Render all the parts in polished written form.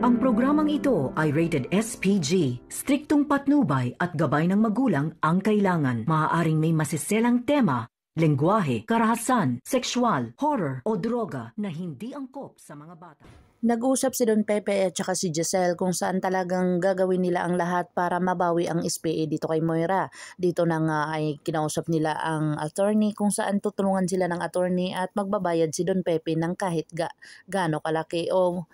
Ang programang ito ay rated SPG. Striktong patnubay at gabay ng magulang ang kailangan. Maaaring may masiselang tema, lengguwahe, karahasan, sexual, horror o droga na hindi angkop sa mga bata. Nag-usap si Don Pepe at saka si Giselle kung saan talagang gagawin nila ang lahat para mabawi ang SPA dito kay Moira. Dito na nga ay kinausap nila ang attorney kung saan tutulungan sila ng attorney at magbabayad si Don Pepe ng kahit gaano kalaki o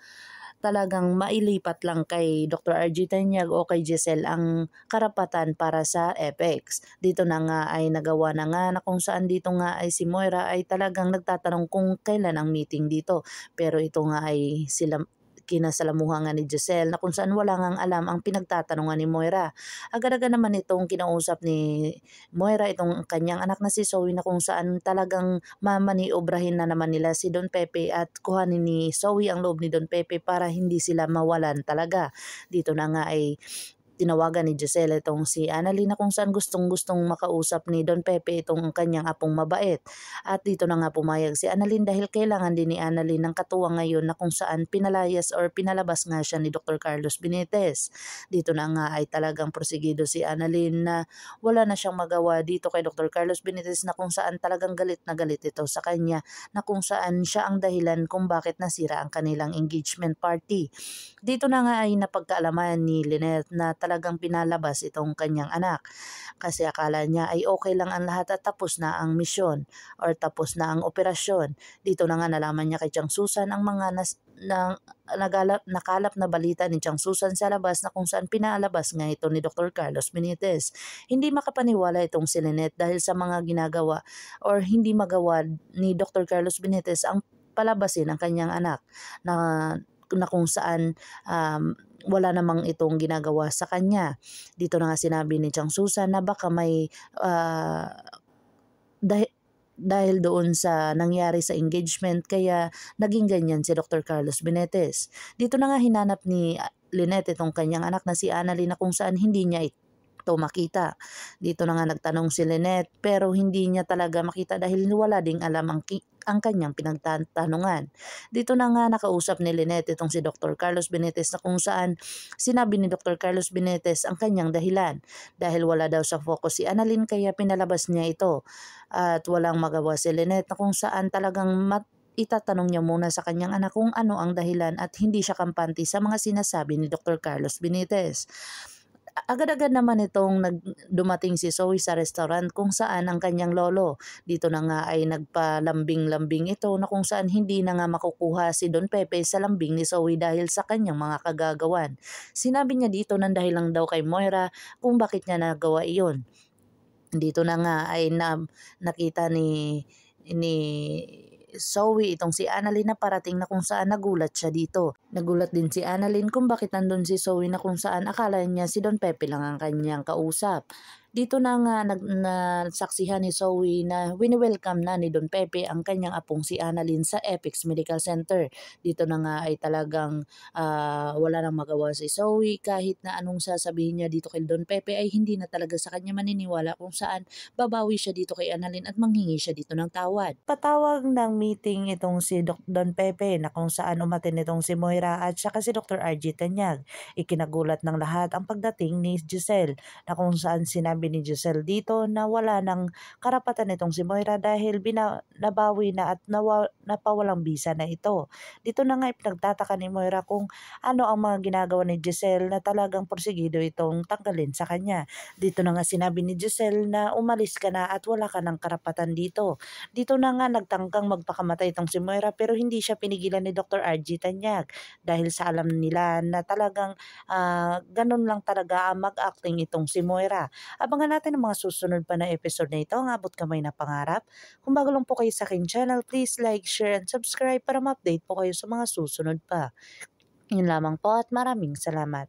talagang mailipat lang kay Dr. RG Tanyag o kay Giselle ang karapatan para sa Apex. Dito na nga ay nagawa na nga na kung saan dito nga ay si Moira ay talagang nagtatanong kung kailan ang meeting dito. Pero ito nga ay sila kinasalamuhan nga ni Giselle na kung saan wala ngang alam ang pinagtatanungan ni Moira. Agad-agad naman itong kinausap ni Moira itong kanyang anak na si Zoe na kung saan talagang mamaniobrahin na naman nila si Don Pepe at kuhanin ni Zoe ang loob ni Don Pepe para hindi sila mawalan talaga. Dito na nga ay tinawagan ni Giselle itong si Annalyn na kung saan gustong-gustong makausap ni Don Pepe itong kanyang apong mabait. At dito na nga pumayag si Annalyn dahil kailangan din ni Annalyn ng katuwang ngayon na kung saan pinalayas or pinalabas nga siya ni Dr. Carlos Benitez. Dito na nga ay talagang prosigido si Annalyn na wala na siyang magawa dito kay Dr. Carlos Benitez na kung saan talagang galit na galit ito sa kanya na kung saan siya ang dahilan kung bakit nasira ang kanilang engagement party. Dito na nga ay napagkaalaman ni Lynette na talagang pinalabas itong kanyang anak kasi akala niya ay okay lang ang lahat at tapos na ang misyon or tapos na ang operasyon. Dito na nga nalaman niya kay Chang Susan ang mga nakalap na balita ni Chang Susan sa labas na kung saan pinalabas nga ito ni Dr. Carlos Benitez. Hindi makapaniwala itong si Lynette dahil sa mga ginagawa or hindi magawa ni Dr. Carlos Benitez ang palabasin ang kanyang anak na kung saan wala namang itong ginagawa sa kanya. Dito na nga sinabi ni Chang Susan na baka may dahil doon sa nangyari sa engagement kaya naging ganyan si Dr. Carlos Benitez. Dito na nga hinanap ni Lynette itong kanyang anak na si Annalyn na kung saan hindi niya ito makita. Dito na nga nagtanong si Lynette pero hindi niya talaga makita dahil wala ding alam ang kanyang pinagtatanungan. Dito na nga nakausap ni Lynette itong si Dr. Carlos Benitez na kung saan sinabi ni Dr. Carlos Benitez ang kanyang dahilan. Dahil wala daw sa focus si Annalyn kaya pinalabas niya ito. At walang magawa si Lynette na kung saan talagang itatanong niya muna sa kanyang anak kung ano ang dahilan at hindi siya kampante sa mga sinasabi ni Dr. Carlos Benitez. Agad-agad naman itong dumating si Zoe sa restaurant kung saan ang kanyang lolo. Dito na nga ay nagpalambing-lambing ito na kung saan hindi na nga makukuha si Don Pepe sa lambing ni Zoe dahil sa kanyang mga kagagawan. Sinabi niya dito ng dahil lang daw kay Moira kung bakit niya nagawa iyon. Dito na nga ay nakita ni Zoe itong si Annalyn na parating na kung saan nagulat siya dito. Nagulat din si Annalyn kung bakit nandun si Zoe na kung saan akala niya si Don Pepe lang ang kanyang kausap. Dito na nga nasaksihan ni Zoe na wini-welcome na ni Don Pepe ang kanyang apong si Annalyn sa Apex Medical Center. Dito na nga ay talagang wala nang magawa si Zoe kahit na anong sasabihin niya dito kay Don Pepe ay hindi na talaga sa kanya maniniwala kung saan babawi siya dito kay Annalyn at manghingi siya dito ng tawad. Patawag ng meeting itong si Don Pepe na kung saan umatin itong si Moira at saka si Dr. RG Tanyag. Ikinagulat ng lahat ang pagdating ni Giselle na kung saan sinabi ni Giselle dito na wala ng karapatan itong si Moira dahil nabawi na at napawalang bisa na ito. Dito na nga ipinagtataka ni Moira kung ano ang mga ginagawa ni Giselle na talagang porsigido itong tanggalin sa kanya. Dito na nga sinabi ni Giselle na umalis ka na at wala ka ng karapatan dito. Dito na nga nagtangkang magpakamatay itong si Moira pero hindi siya pinigilan ni Dr. RG Tanyag dahil sa alam nila na talagang ganun lang talaga mag-acting itong si Moira. Abangan natin ang mga susunod pa na episode na ito, ang abot kamay na pangarap. Kung bago lang po kayo sa aking channel, please like, share, and subscribe para ma-update po kayo sa mga susunod pa. Yun lamang po at maraming salamat.